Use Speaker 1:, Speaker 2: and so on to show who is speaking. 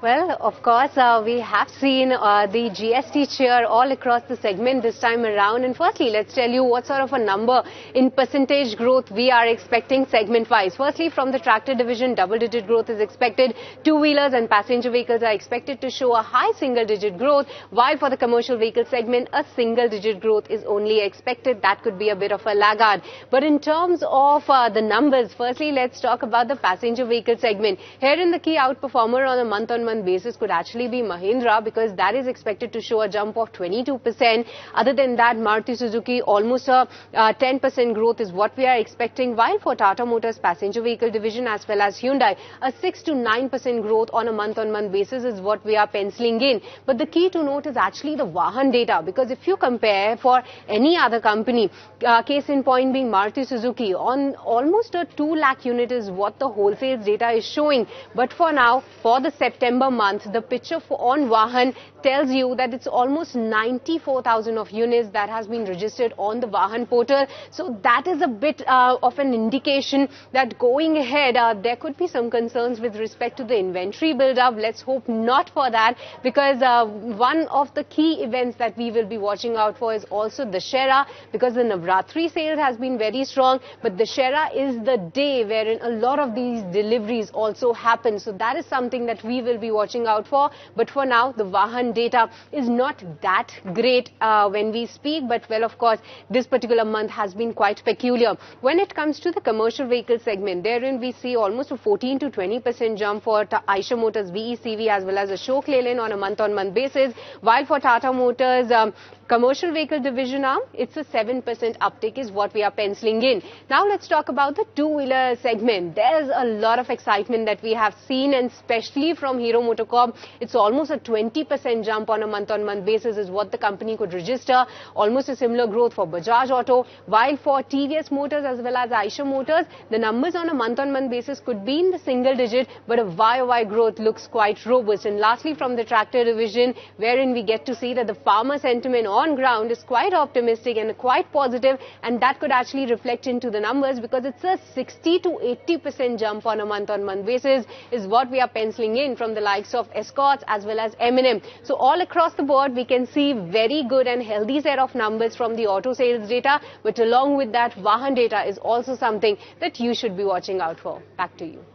Speaker 1: Well, of course, we have seen the GST cheer all across the segment this time around. And firstly, let's tell you what sort of a number in percentage growth we are expecting segment-wise. Firstly, from the tractor division, double-digit growth is expected. Two-wheelers and passenger vehicles are expected to show a high single-digit growth, while for the commercial vehicle segment, a single-digit growth is only expected. That could be a bit of a laggard. But in terms of the numbers, firstly, let's talk about the passenger vehicle segment. Herein, the key outperformer on a month-on-month basis could actually be Mahindra, because that is expected to show a jump of 22%. Other than that, Maruti Suzuki, almost a 10% growth is what we are expecting, while for Tata Motors passenger vehicle division as well as Hyundai, a 6 to 9% growth on a month-on-month basis is what we are penciling in. But the key to note is actually the Vahan data, because if you compare for any other company, case in point being Maruti Suzuki, on almost a 2 lakh unit is what the wholesale data is showing. But for now, for the September month, the picture on Vahan tells you that it's almost 94,000 of units that has been registered on the Vahan portal. So that is a bit of an indication that going ahead, there could be some concerns with respect to the inventory build-up. Let's hope not for that, because one of the key events that we will be watching out for is also Dussehra, because the Navratri sale has been very strong, but Dussehra is the day wherein a lot of these deliveries also happen. So that is something that we will be watching out for. But for now, the Vahan data is not that great when we speak. But well, of course, this particular month has been quite peculiar. When it comes to the commercial vehicle segment, therein we see almost a 14 to 20% jump for Eicher Motors VECV as well as Ashok Leyland on a month-on-month basis, while for Tata Motors commercial vehicle division arm, it's a 7% uptick is what we are penciling in. Now let's talk about the two-wheeler segment. There's a lot of excitement that we have seen, and especially from Hero MotoCorp, it's almost a 20% jump on a month-on-month basis is what the company could register. Almost a similar growth for Bajaj Auto, while for TVS Motors as well as Eicher Motors, the numbers on a month-on-month basis could be in the single digit, but a YOY growth looks quite robust. And lastly, from the tractor division, wherein we get to see that the farmer sentiment on ground is quite optimistic and quite positive, and that could actually reflect into the numbers, because it's a 60 to 80% jump on a month-on-month basis is what we are penciling in from the likes of Escorts as well as M&M. So all across the board, we can see very good and healthy set of numbers from the auto sales data, but along with that, Vahan data is also something that you should be watching out for. Back to you.